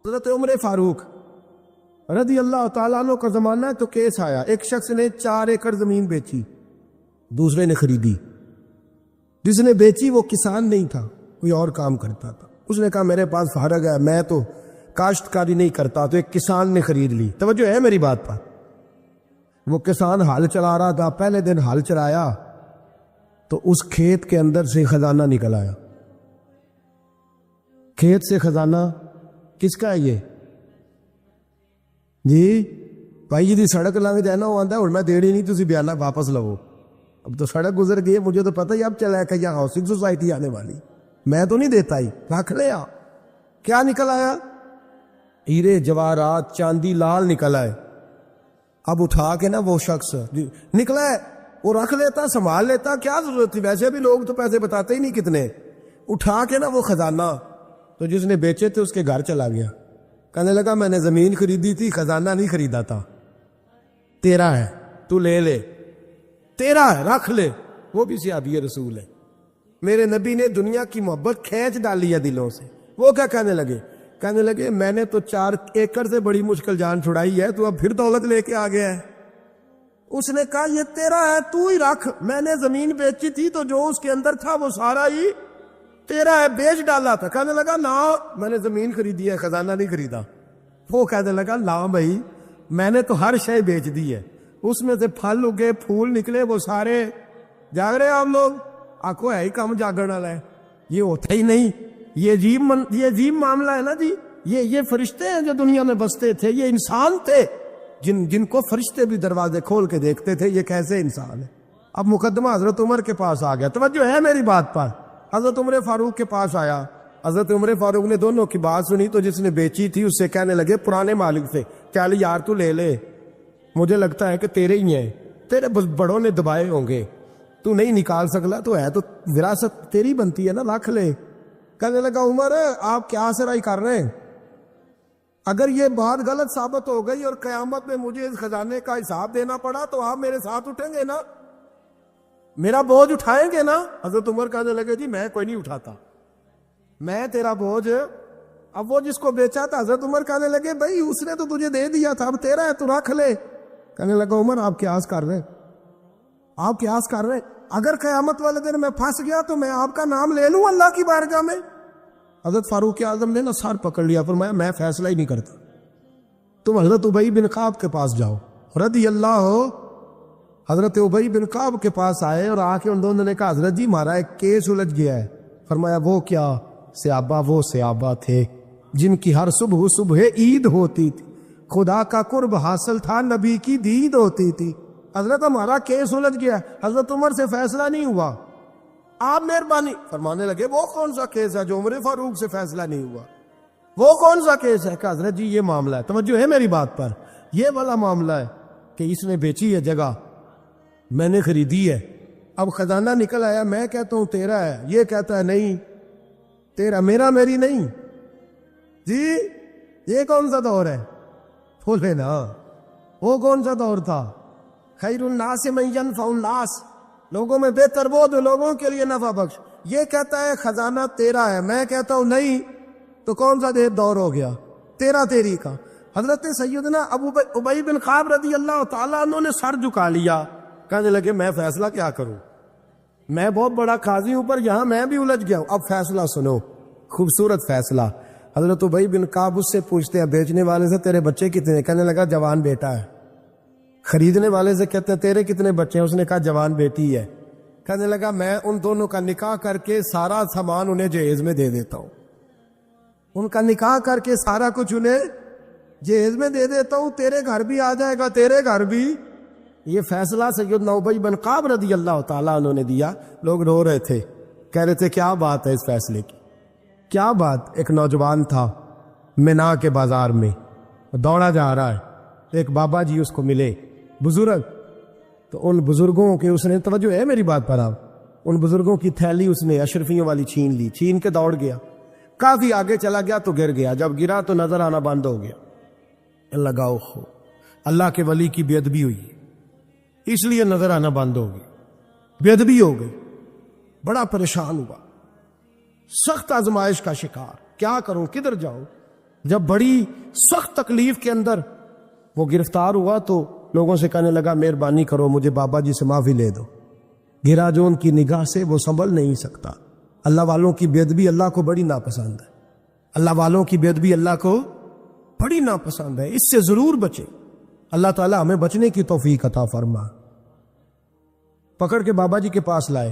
حضرت عمر فاروق رضی اللہ تعالیٰ عنہ کا زمانہ ہے تو کیس آیا، ایک شخص نے 4 ایکڑ زمین بیچی، دوسرے نے خریدی۔ جس نے بیچی وہ کسان نہیں تھا، کوئی اور کام کرتا تھا۔ اس نے کہا میرے پاس فارغ ہے، میں تو کاشتکاری نہیں کرتا، تو ایک کسان نے خرید لی۔ توجہ ہے میری بات پر؟ وہ کسان ہل چلا رہا تھا، پہلے دن ہل چلایا تو اس کھیت کے اندر سے خزانہ نکل آیا۔ کھیت سے خزانہ کس کا ہے یہ؟ جی بھائی جی سڑک لنگ جائے نا وہ آتا ہے اور میں دیڑی نہیں تھی بیانہ واپس لو۔ اب تو سڑک گزر گئی ہے، مجھے تو پتہ ہی اب چلا کہ یہاں ہاؤسنگ سوسائٹی آنے والی، میں تو نہیں دیتا ہی، رکھ لیا۔ کیا نکل آیا؟ ہیرے جواہرات چاندی لال نکل آئے۔ اب اٹھا کے نا وہ شخص نکلا ہے وہ رکھ لیتا، سنبھال لیتا، کیا ضرورت تھی؟ ویسے بھی لوگ تو پیسے بتاتے ہی نہیں کتنے۔ اٹھا کے نا وہ خزانہ تو جس نے بیچے تھے اس کے گھر چلا گیا، کہنے لگا میں نے زمین خریدی تھی، خزانہ نہیں خریدا تھا، تیرا ہے، تو لے لے، تیرا ہے، رکھ لے۔ وہ بھی صحابی رسول ہے، میرے نبی نے دنیا کی محبت کھینچ ڈالی ہے دلوں سے۔ وہ کیا کہنے لگے؟ کہنے لگے میں نے تو 4 ایکڑ سے بڑی مشکل جان چھڑائی ہے، تو اب پھر دولت لے کے آ گیا ہے۔ اس نے کہا یہ تیرا ہے، تو ہی رکھ، میں نے زمین بیچی تھی تو جو اس کے اندر تھا وہ سارا ہی تیرا ہے، بیچ ڈالا تھا۔ کہنے لگا نا میں نے زمین خریدی ہے، خزانہ نہیں خریدا۔ وہ کہنے لگا لا بھائی میں نے تو ہر شے بیچ دی ہے، اس میں سے پھل اگے، پھول نکلے، وہ سارے جاگ رہے آپ لوگ؟ آنکھوں ہے ہی کم جاگن والا ہے، یہ ہوتا ہی نہیں۔ یہ عجیب معاملہ ہے نا جی۔ یہ فرشتے ہیں جو دنیا میں بستے تھے، یہ انسان تھے جن کو فرشتے بھی دروازے کھول کے دیکھتے تھے، یہ کیسے انسان ہے۔ اب مقدمہ حضرت عمر کے پاس آ گیا، توجہ ہے میری بات پر؟ حضرت عمر فاروق کے پاس آیا، حضرت عمر فاروق نے دونوں کی بات سنی تو جس نے بیچی تھی اس سے کہنے لگے پرانے مالک سے، چل یار تو لے لے، مجھے لگتا ہے کہ تیرے ہی ہیں، تیرے بڑوں نے دبائے ہوں گے، تو نہیں نکال سکلا، تو ہے تو وراثت تیری بنتی ہے نا، رکھ لے۔ کہنے لگا عمر آپ کیا سرائی کر رہے ہیں؟ اگر یہ بات غلط ثابت ہو گئی اور قیامت میں مجھے اس خزانے کا حساب دینا پڑا تو آپ میرے ساتھ اٹھیں گے نا، میرا بوجھ اٹھائیں گے نا؟ حضرت عمر کہنے لگے جی میں کوئی نہیں اٹھاتا، میں تیرا بوجھ۔ اب وہ جس کو بیچا تھا حضرت عمر کہنے لگے بھائی اس نے تو تجھے دے دیا تھا، اب تیرا ہے تو رکھ لے۔ کہنے لگا عمر آپ قیاس کر رہے ہیں، آپ قیاس کر رہے ہیں، اگر قیامت والے دن میں پھنس گیا تو میں آپ کا نام لے لوں اللہ کی بارگاہ میں؟ حضرت فاروق اعظم نے نا سر پکڑ لیا، فرمایا میں فیصلہ ہی نہیں کرتا، تم حضرت ابی بن کعب کے پاس جاؤ رضی اللہ ہو۔ حضرت ابی بن کعب کے پاس آئے اور آ کے ان دونوں نے کہا حضرت جی ہمارا ایک کیس الجھ گیا ہے۔ فرمایا وہ کیا؟ صحابہ وہ صحابہ تھے جن کی ہر صبح عید ہوتی تھی، خدا کا قرب حاصل تھا، نبی کی دید ہوتی تھی۔ حضرت ہمارا کیس الجھ گیا، حضرت عمر سے فیصلہ نہیں ہوا، آپ مہربانی فرمانے لگے وہ کون سا کیس ہے جو عمر فاروق سے فیصلہ نہیں ہوا؟ وہ کون سا کیس ہے؟ کہ حضرت جی یہ معاملہ ہے، توجہ ہے میری بات پر، یہ والا معاملہ ہے کہ اس نے بیچی ہے جگہ، میں نے خریدی ہے، اب خزانہ نکل آیا، میں کہتا ہوں تیرا ہے، یہ کہتا ہے نہیں تیرا، میرا میری نہیں۔ جی یہ کون سا دور ہے؟ بولے نا وہ کون سا دور تھا؟ خیر الناس من ینفع الناس، لوگوں میں بہتر وہ جو لوگوں کے لیے نفع بخش۔ یہ کہتا ہے خزانہ تیرا ہے، میں کہتا ہوں نہیں، تو کون سا دور ہو گیا؟ تیرا تیری کا۔ حضرت سیدنا ابی بن کعب رضی اللہ تعالیٰ عنہ نے سر جھکا لیا، کہنے لگے میں فیصلہ کیا کروں، میں بہت بڑا قاضی ہوں پر یہاں میں بھی الجھ گیا ہوں، اب فیصلہ سنو، خوبصورت فیصلہ۔ حضرت ابی بن کعب اس سے پوچھتے ہیں بیچنے والے سے تیرے بچے کتنے؟ کہنے لگا جوان بیٹا ہے۔ خریدنے والے سے کہتے ہیں تیرے کتنے بچے ہیں؟ اس نے کہا جوان بیٹی ہے۔ کہنے لگا میں ان دونوں کا نکاح کر کے سارا سامان انہیں جہیز میں دے دیتا ہوں، ان کا نکاح کر کے سارا کچھ انہیں جہیز میں دے دیتا ہوں، تیرے گھر بھی آ جائے گا، تیرے گھر بھی۔ یہ فیصلہ سیدنا ابی بن کعب رضی اللہ تعالیٰ عنہ نے دیا۔ لوگ رو رہے تھے، کہہ رہے تھے کیا بات ہے اس فیصلے کی، کیا بات۔ ایک نوجوان تھا مینا کے بازار میں دوڑا جا رہا ہے، ایک بابا جی اس کو ملے بزرگ، تو ان بزرگوں کے اس نے، توجہ ہے میری بات پر آپ، ان بزرگوں کی تھیلی اس نے اشرفیوں والی چھین لی، چھین کے دوڑ گیا، کافی آگے چلا گیا تو گر گیا، جب گرا تو نظر آنا بند ہو گیا، لگاؤ اللہ کے ولی کی بے ادبی ہوئی، اس لیے نظر آنا بند ہو گئی، بے ادبی ہو گئی، بڑا پریشان ہوا، سخت آزمائش کا شکار، کیا کروں کدھر جاؤں؟ جب بڑی سخت تکلیف کے اندر وہ گرفتار ہوا تو لوگوں سے کہنے لگا مہربانی کرو مجھے بابا جی سے معافی لے دو. گرا جو ان کی نگاہ سے وہ سنبھل نہیں سکتا. اللہ والوں کی بے ادبی اللہ کو بڑی ناپسند ہے. اللہ والوں کی بے ادبی اللہ کو بڑی ناپسند ہے. اس سے ضرور بچے. اللہ تعالیٰ ہمیں بچنے کی توفیق عطا فرما. پکڑ کے بابا جی کے پاس لائے.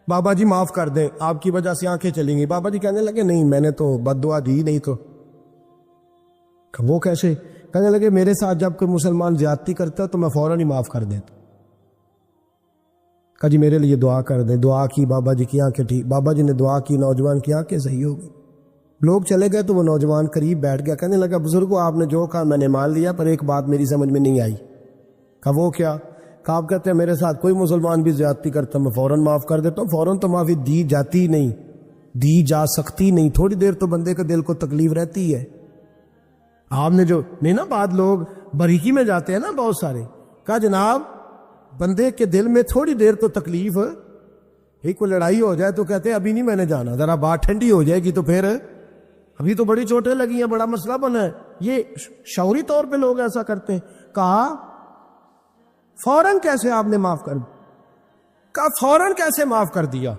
بابا جی معاف کر دیں، آپ کی وجہ سے آنکھیں چلیں گی. بابا جی کہنے لگے نہیں میں نے تو بد دعا دی نہیں. تو وہ کیسے؟ کہنے لگے میرے ساتھ جب کوئی مسلمان زیادتی کرتا ہے تو میں فوراً ہی معاف کر دیتا. کہا جی میرے لیے دعا کر دیں. دعا کی، بابا جی کی آنکھیں ٹھیک. بابا جی نے دعا کی، نوجوان کی آنکھیں صحیح ہو گئی. لوگ چلے گئے تو وہ نوجوان قریب بیٹھ گیا. کہنے لگا بزرگوں آپ نے جو کہا میں نے مان لیا، پر ایک بات میری سمجھ میں نہیں آئی. کہا وہ کیا؟ کہا آپ کہتے ہیں میرے ساتھ کوئی مسلمان بھی زیادتی کرتا میں فوراً معاف کر دیتا ہوں. فوراً تو معافی دی جاتی نہیں، دی جا سکتی نہیں. تھوڑی دیر تو بندے کے دل کو تکلیف رہتی ہے. آپ نے جو نہیں نا، بعد لوگ بریکی میں جاتے ہیں نا بہت سارے. کہا جناب بندے کے دل میں تھوڑی دیر تو تکلیف، ایک کوئی لڑائی ہو جائے تو کہتے ہیں ابھی نہیں میں نے جانا، ذرا بات ٹھنڈی ہو جائے گی تو پھر ابھی تو بڑی چوٹیں لگی ہیں، بڑا مسئلہ بنا ہے. یہ شعوری طور پہ لوگ ایسا کرتے ہیں. کہا فوراً کیسے آپ نے معاف کر دیا؟ کہا فوراً کیسے معاف کر دیا؟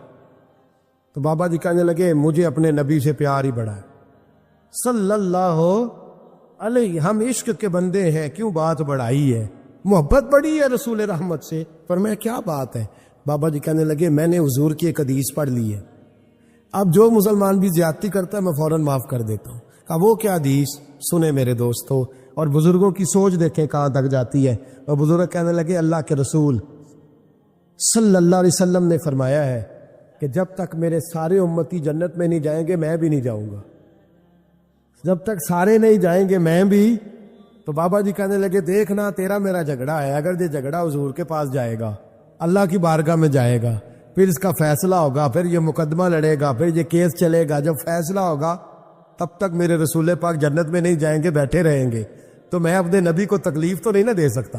تو بابا جی کہنے لگے مجھے اپنے نبی سے پیار ہی بڑا ہے صلی اللہ علیہ. ہم عشق کے بندے ہیں، کیوں بات بڑھائی ہے؟ محبت بڑی ہے رسول رحمت سے. پر میں کیا بات ہے؟ بابا جی کہنے لگے میں نے حضور کی ایک حدیث پڑھ لی ہے، اب جو مسلمان بھی زیادتی کرتا ہے میں فوراً معاف کر دیتا ہوں. کہا وہ کیا حدیث؟ سنے میرے دوستو. اور بزرگوں کی سوچ دیکھیں کہاں تک جاتی ہے. اور بزرگ کہنے لگے اللہ کے رسول صلی اللہ علیہ وسلم نے فرمایا ہے کہ جب تک میرے سارے امتی جنت میں نہیں جائیں گے میں بھی نہیں جاؤں گا. جب تک سارے نہیں جائیں گے میں بھی. تو بابا جی کہنے لگے دیکھنا تیرا میرا جھگڑا ہے، اگر یہ جھگڑا حضور کے پاس جائے گا، اللہ کی بارگاہ میں جائے گا، پھر اس کا فیصلہ ہوگا، پھر یہ مقدمہ لڑے گا، پھر یہ کیس چلے گا، جب فیصلہ ہوگا تب تک میرے رسول پاک جنت میں نہیں جائیں گے، بیٹھے رہیں گے. تو میں اپنے نبی کو تکلیف تو نہیں نہ دے سکتا،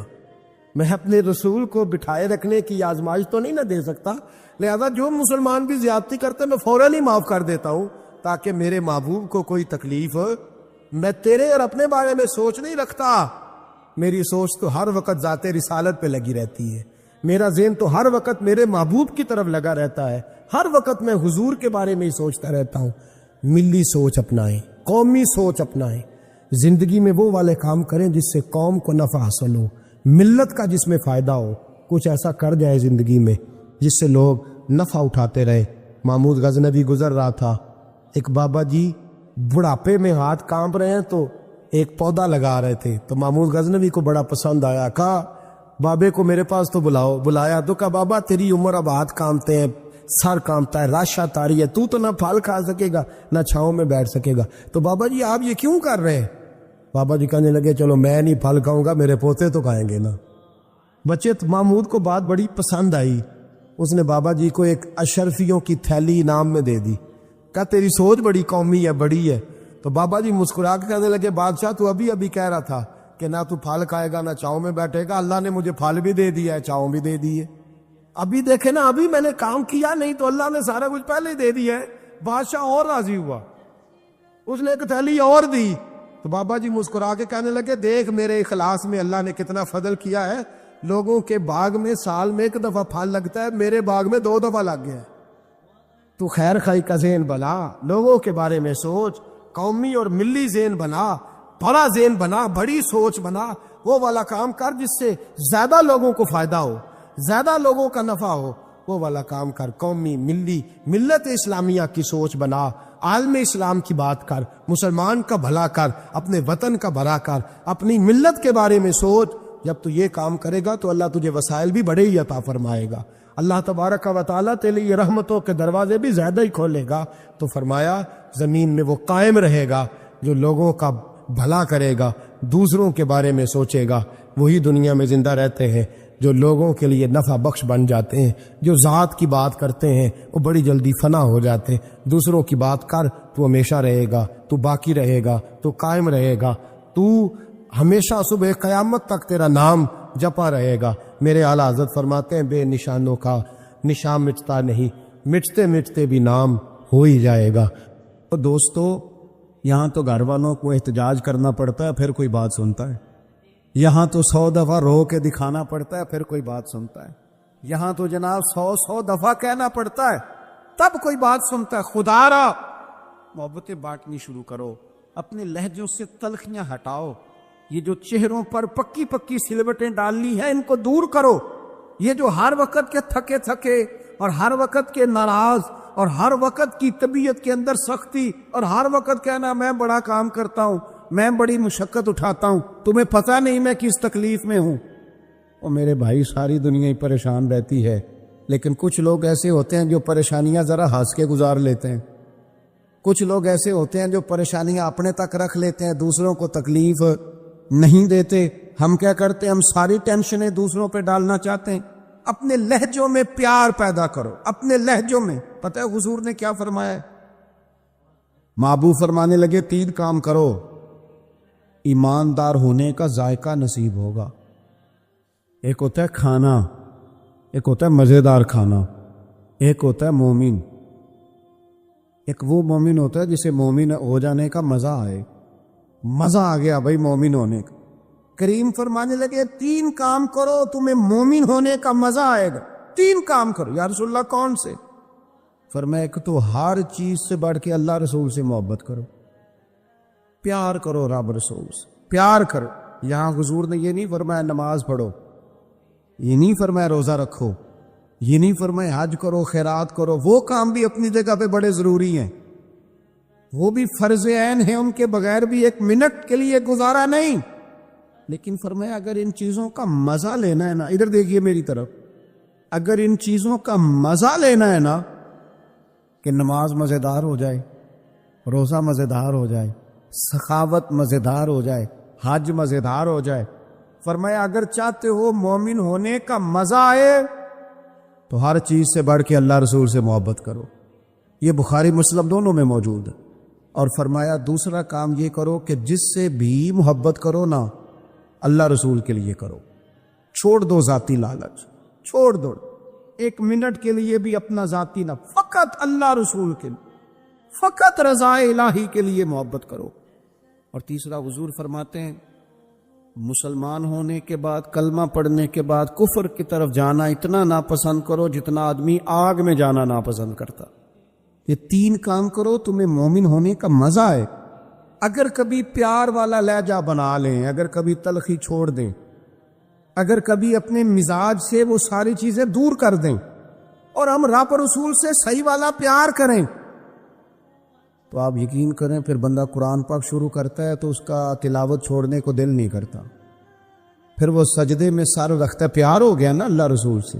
میں اپنے رسول کو بٹھائے رکھنے کی آزمائش تو نہیں نہ دے سکتا. لہذا جو مسلمان بھی زیادتی کرتے میں فوراً ہی معاف کر دیتا ہوں تاکہ میرے محبوب کو کوئی تکلیف. میں تیرے اور اپنے بارے میں سوچ نہیں رکھتا، میری سوچ تو ہر وقت ذات رسالت پہ لگی رہتی ہے. میرا ذہن تو ہر وقت میرے محبوب کی طرف لگا رہتا ہے. ہر وقت میں حضور کے بارے میں ہی سوچتا رہتا ہوں. ملی سوچ اپنائیں، قومی سوچ اپنائیں. زندگی میں وہ والے کام کریں جس سے قوم کو نفع حاصل ہو، ملت کا جس میں فائدہ ہو. کچھ ایسا کر جائے زندگی میں جس سے لوگ نفع اٹھاتے رہے. محمود غزنوی گزر رہا تھا، ایک بابا جی بڑھاپے میں ہاتھ کانپ رہے ہیں تو ایک پودا لگا رہے تھے. تو محمود غزنوی کو بڑا پسند آیا. کہا بابے کو میرے پاس تو بلاؤ. بلایا تو کہا بابا تیری عمر اب ہاتھ کانپتے ہیں، سر کانپتا ہے، راشا تاری ہے، تو نہ پھل کھا سکے گا نہ چھاؤں میں بیٹھ سکے گا. تو بابا جی آپ یہ کیوں کر رہے ہیں؟ بابا جی کہنے لگے چلو میں نہیں پھل کھاؤں گا، میرے پوتے تو کھائیں گے نا. بچے محمود کو بات بڑی پسند آئی. اس نے بابا جی کو ایک اشرفیوں کی تھیلی انعام میں دے دی. کہا تیری سوچ بڑی قومی ہے، بڑی ہے. تو بابا جی مسکرا کے کہنے لگے بادشاہ تو ابھی کہہ رہا تھا کہ نہ تو پھل کھائے گا نہ چاؤں میں بیٹھے گا. اللہ نے مجھے پھل بھی دے دیا ہے، چاؤں بھی دے دی ہے. ابھی دیکھے نا، ابھی میں نے کام کیا نہیں تو اللہ نے سارا کچھ پہلے ہی دے دیا ہے. بادشاہ اور راضی ہوا، اس نے ایک تھیلی اور دی. تو بابا جی مسکرا کے کہنے لگے دیکھ میرے اخلاص میں اللہ نے کتنا فضل کیا ہے. لوگوں کے باغ میں سال میں ایک دفعہ پھل لگتا ہے، میرے باغ میں 2 دفعہ لگ گیا ہے. تو خیر خائی کا ذہن بنا، لوگوں کے بارے میں سوچ، قومی اور ملی ذہن بنا، بڑا ذہن بنا، بڑی سوچ بنا. وہ والا کام کر جس سے زیادہ لوگوں کو فائدہ ہو، زیادہ لوگوں کا نفع ہو. وہ والا کام کر. قومی، ملی، ملت اسلامیہ کی سوچ بنا. عالم اسلام کی بات کر، مسلمان کا بھلا کر، اپنے وطن کا بھلا کر، اپنی ملت کے بارے میں سوچ. جب تو یہ کام کرے گا تو اللہ تجھے وسائل بھی بڑے ہی عطا فرمائے گا. اللہ تبارک و تعالیٰ تیرے لیے رحمتوں کے دروازے بھی زیادہ ہی کھولے گا. تو فرمایا زمین میں وہ قائم رہے گا جو لوگوں کا بھلا کرے گا، دوسروں کے بارے میں سوچے گا. وہی دنیا میں زندہ رہتے ہیں جو لوگوں کے لیے نفع بخش بن جاتے ہیں. جو ذات کی بات کرتے ہیں وہ بڑی جلدی فنا ہو جاتے ہیں. دوسروں کی بات کر، تو ہمیشہ رہے گا، تو باقی رہے گا، تو قائم رہے گا، تو ہمیشہ صبح قیامت تک تیرا نام جپا رہے گا. میرے اعلیٰ حضرت فرماتے ہیں بے نشانوں کا نشان مٹتا نہیں، مٹتے مٹتے بھی نام ہو ہی جائے گا. تو دوستو یہاں تو گھر والوں کو احتجاج کرنا پڑتا ہے پھر کوئی بات سنتا ہے، یہاں تو 100 دفعہ رو کے دکھانا پڑتا ہے پھر کوئی بات سنتا ہے، یہاں تو جناب 100 دفعہ کہنا پڑتا ہے تب کوئی بات سنتا ہے۔ خدا را محبتیں بانٹنی شروع کرو، اپنے لہجوں سے تلخیاں ہٹاؤ، یہ جو چہروں پر پکی پکی سلوٹیں ڈالنی ہیں ان کو دور کرو، یہ جو ہر وقت کے تھکے تھکے اور ہر وقت کے ناراض اور ہر وقت کی طبیعت کے اندر سختی اور ہر وقت کہنا میں بڑا کام کرتا ہوں، میں بڑی مشقت اٹھاتا ہوں، تمہیں پتہ نہیں میں کس تکلیف میں ہوں۔ اور میرے بھائی ساری دنیا ہی پریشان رہتی ہے، لیکن کچھ لوگ ایسے ہوتے ہیں جو پریشانیاں ذرا ہنس کے گزار لیتے ہیں، کچھ لوگ ایسے ہوتے ہیں جو پریشانیاں اپنے تک رکھ لیتے ہیں، دوسروں کو تکلیف نہیں دیتے۔ ہم کیا کرتے ہیں؟ ہم ساری ٹینشنیں دوسروں پہ ڈالنا چاہتے ہیں۔ اپنے لہجوں میں پیار پیدا کرو، اپنے لہجوں میں۔ پتہ ہے حضور نے کیا فرمایا ہے؟ محبوب فرمانے لگے 3 کام کرو، ایماندار ہونے کا ذائقہ نصیب ہوگا۔ ایک ہوتا ہے کھانا، ایک ہوتا ہے مزیدار کھانا، ایک ہوتا ہے مومن۔ ایک وہ مومن ہوتا ہے جسے مومن ہو جانے کا مزہ آئے، مزہ آ گیا بھائی مومن ہونے کا۔ کریم فرمانے لگے 3 کام کرو تمہیں مومن ہونے کا مزہ آئے گا۔ 3 کام کرو۔ یا رسول اللہ کون سے؟ فرمایا ایک تو ہر چیز سے بڑھ کے اللہ رسول سے محبت کرو، پیار کرو رب رسول سے، پیار کرو۔ یہاں حضور نے یہ نہیں فرمایا نماز پڑھو، یہ نہیں فرمایا روزہ رکھو، یہ نہیں فرمایا حج کرو، خیرات کرو، وہ کام بھی اپنی جگہ پہ بڑے ضروری ہیں، وہ بھی فرض عین ہیں، ان کے بغیر بھی 1 منٹ کے لیے گزارا نہیں۔ لیکن فرمایا اگر ان چیزوں کا مزہ لینا ہے نا، ادھر دیکھیے میری طرف، اگر ان چیزوں کا مزہ لینا ہے نا، کہ نماز مزیدار ہو جائے، روزہ مزیدار ہو جائے، سخاوت مزیدار ہو جائے، حج مزیدار ہو جائے، فرمایا اگر چاہتے ہو مومن ہونے کا مزہ آئے تو ہر چیز سے بڑھ کے اللہ رسول سے محبت کرو۔ یہ بخاری مسلم دونوں میں موجود ہے۔ اور فرمایا دوسرا کام یہ کرو کہ جس سے بھی محبت کرو نا، اللہ رسول کے لیے کرو، چھوڑ دو ذاتی لالچ، چھوڑ دو 1 منٹ کے لیے بھی اپنا ذاتی نہ، فقط اللہ رسول کے لیے، فقط رضا الہی کے لیے محبت کرو۔ اور تیسرا حضور فرماتے ہیں مسلمان ہونے کے بعد، کلمہ پڑھنے کے بعد کفر کی طرف جانا اتنا ناپسند کرو جتنا آدمی آگ میں جانا ناپسند کرتا۔ یہ 3 کام کرو تمہیں مومن ہونے کا مزہ آئے۔ اگر کبھی پیار والا لہجہ بنا لیں، اگر کبھی تلخی چھوڑ دیں، اگر کبھی اپنے مزاج سے وہ ساری چیزیں دور کر دیں اور ہم رب رسول سے صحیح والا پیار کریں، تو آپ یقین کریں پھر بندہ قرآن پاک شروع کرتا ہے تو اس کا تلاوت چھوڑنے کو دل نہیں کرتا، پھر وہ سجدے میں سر رکھتا ہے، پیار ہو گیا نا اللہ رسول سے،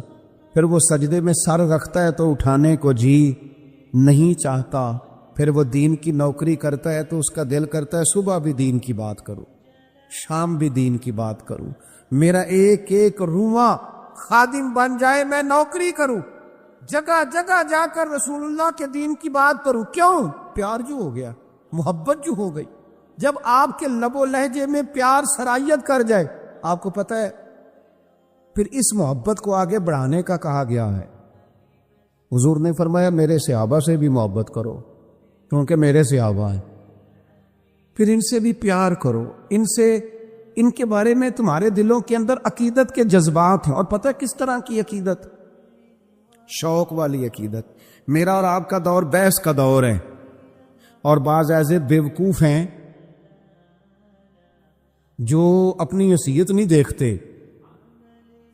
پھر وہ سجدے میں سر رکھتا ہے تو اٹھانے کو جی نہیں چاہتا، پھر وہ دین کی نوکری کرتا ہے تو اس کا دل کرتا ہے صبح بھی دین کی بات کروں، شام بھی دین کی بات کروں، میرا ایک رواں خادم بن جائے، میں نوکری کروں، جگہ جگہ جا کر رسول اللہ کے دین کی بات کروں۔ کیوں؟ پیار جو ہو گیا، محبت جو ہو گئی۔ جب آپ کے لب و لہجے میں پیار سرایت کر جائے، آپ کو پتہ ہے پھر اس محبت کو آگے بڑھانے کا کہا گیا ہے۔ حضور نے فرمایا میرے صحابہ سے بھی محبت کرو کیونکہ میرے صحابہ ہیں، پھر ان سے بھی پیار کرو، ان کے بارے میں تمہارے دلوں کے اندر عقیدت کے جذبات ہیں۔ اور پتہ ہے کس طرح کی عقیدت؟ شوق والی عقیدت۔ میرا اور آپ کا دور بحث کا دور ہے، اور بعض ایسے بیوقوف ہیں جو اپنی حیثیت نہیں دیکھتے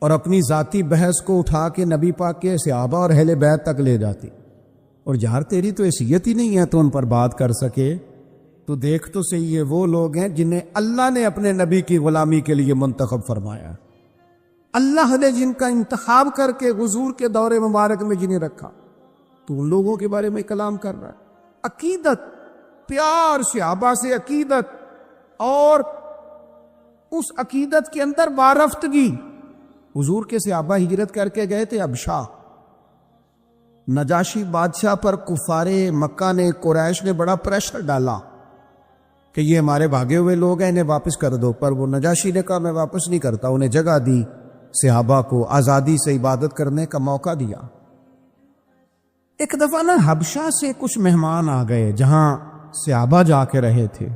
اور اپنی ذاتی بحث کو اٹھا کے نبی پاک کے صحابہ اور اہل بیت تک لے جاتی، اور یار تیری تو حیثیت ہی نہیں ہے تو ان پر بات کر سکے، تو دیکھ تو صحیح ہے وہ لوگ ہیں جنہیں اللہ نے اپنے نبی کی غلامی کے لیے منتخب فرمایا، اللہ نے جن کا انتخاب کر کے حضور کے دور مبارک میں جنہیں رکھا، تو ان لوگوں کے بارے میں کلام کر رہا ہے۔ عقیدت، پیار صحابہ سے عقیدت، اور اس عقیدت کے اندر وارفتگی۔ حضور کے صحابہ ہجرت کر کے گئے تھے حبشہ، نجاشی بادشاہ پر کفار مکہ نے، قریش نے بڑا پریشر ڈالا کہ یہ ہمارے بھاگے ہوئے لوگ ہیں، انہیں واپس کر دو، پر وہ نجاشی نے کہا میں واپس نہیں کرتا، انہیں جگہ دی، صحابہ کو آزادی سے عبادت کرنے کا موقع دیا۔ ایک دفعہ نا حبشہ سے کچھ مہمان آ گئے جہاں صحابہ جا کے رہے تھے.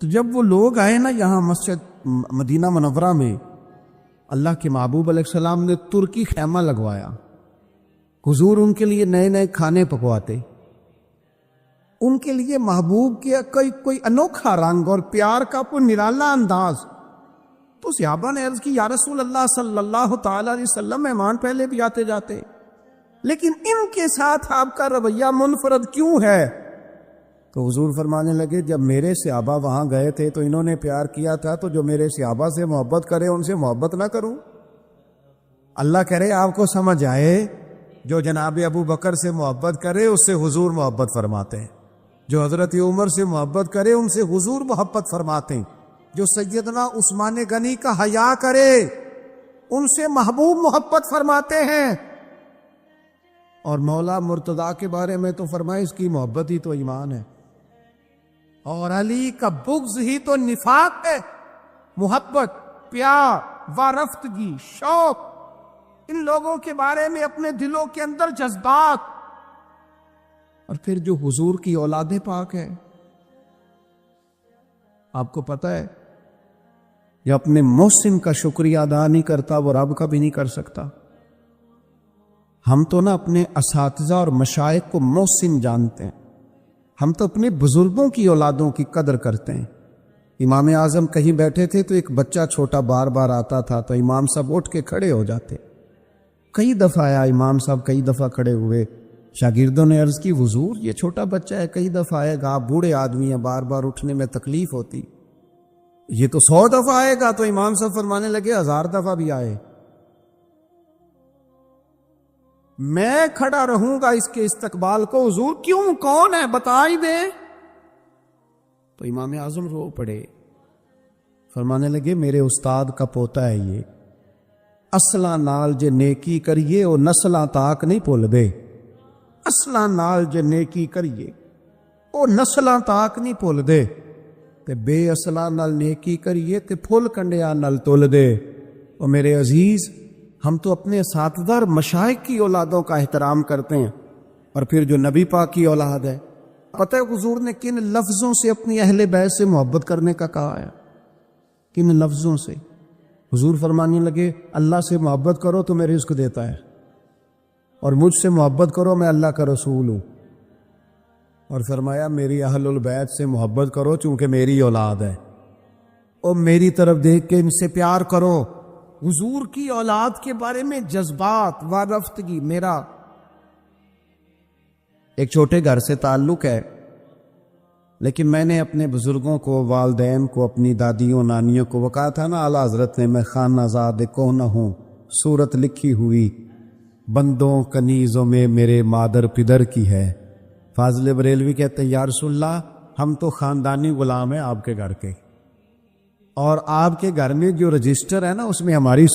تو جب وہ لوگ آئے نا یہاں مسجد مدینہ منورہ میں، اللہ کے محبوب علیہ السلام نے ترکی خیمہ لگوایا. حضور ان کے لیے نئے نئے کھانے پکواتے، ان کے لیے محبوب کے کوئی انوکھا رنگ اور پیار کا کوئی نرالا انداز. تو صحابہ نے عرض کی یا رسول اللہ صلی اللہ تعالی علیہ وسلم، مہمان پہلے بھی آتے جاتے، لیکن ان کے ساتھ آپ کا رویہ منفرد کیوں ہے؟ تو حضور فرمانے لگے جب میرے صحابہ وہاں گئے تھے تو انہوں نے پیار کیا تھا، تو جو میرے صحابہ سے محبت کرے ان سے محبت نہ کروں؟ اللہ کرے آپ کو سمجھ آئے، جو جناب ابو بکر سے محبت کرے اس سے حضور محبت فرماتے ہیں، جو حضرت عمر سے محبت کرے ان سے حضور محبت فرماتے ہیں، جو سیدنا عثمان غنی کا حیا کرے ان سے محبوب محبت فرماتے ہیں. اور مولا مرتضیٰ کے بارے میں تو فرمائے اس کی محبت ہی تو ایمان ہے، اور علی کا بغض ہی تو نفاق ہے. محبت، پیار، وارفتگی، شوق، ان لوگوں کے بارے میں اپنے دلوں کے اندر جذبات. اور پھر جو حضور کی اولاد پاک ہے، آپ کو پتہ ہے جو اپنے محسن کا شکریہ ادا نہیں کرتا وہ رب کا بھی نہیں کر سکتا. ہم تو نا اپنے اساتذہ اور مشائخ کو محسن جانتے ہیں، ہم تو اپنے بزرگوں کی اولادوں کی قدر کرتے ہیں. امام اعظم کہیں بیٹھے تھے تو ایک بچہ چھوٹا بار بار آتا تھا تو امام صاحب اٹھ کے کھڑے ہو جاتے. کئی دفعہ آیا امام صاحب، کئی دفعہ کھڑے ہوئے. شاگردوں نے عرض کی حضور یہ چھوٹا بچہ ہے، کئی دفعہ آئے گا، آپ بوڑھے آدمی ہیں، بار بار اٹھنے میں تکلیف ہوتی، یہ تو 100 دفعہ آئے گا. تو امام صاحب فرمانے لگے 1000 دفعہ بھی آئے میں کھڑا رہوں گا اس کے استقبال کو. حضور کیوں، کون ہے بتا ہی دے. تو امام اعظم رو پڑے، فرمانے لگے میرے استاد کا پوتا ہے یہ، اصلاں نال جے نیکی کریے او نسلاں تاک نہیں بھول دے. اصلاں نال جے نیکی کریے او نسلاں تاک نہیں بھول دے، تے بے اصلاں نال نیکی کریے تے پھل کنڈیاں نال تول دے. او میرے عزیز، ہم تو اپنے اساتذہ اور مشائخ کی اولادوں کا احترام کرتے ہیں، اور پھر جو نبی پاک کی اولاد ہے، پتہ ہے حضور نے کن لفظوں سے اپنی اہل بیت سے محبت کرنے کا کہا ہے؟ کن لفظوں سے؟ حضور فرمانے لگے اللہ سے محبت کرو تو میں رزق دیتا ہے، اور مجھ سے محبت کرو میں اللہ کا رسول ہوں. اور فرمایا میری اہل البیت سے محبت کرو چونکہ میری اولاد ہے، اور میری طرف دیکھ کے ان سے پیار کرو. حضور کی اولاد کے بارے میں جذبات، وارفتگی. میرا ایک چھوٹے گھر سے تعلق ہے، لیکن میں نے اپنے بزرگوں کو، والدین کو، اپنی دادیوں نانیوں کو وہ کہا تھا نا اعلیٰ حضرت نے میں خانہ زاد کو نہ ہوں، صورت لکھی ہوئی بندوں کنیزوں میں میرے مادر پدر کی ہے. فاضل بریلوی کہتے ہیں یا رسول اللہ ہم تو خاندانی غلام ہیں آپ کے گھر کے، اور آپ کے گھر میں جو رجسٹر ہے نا اس میں ہماری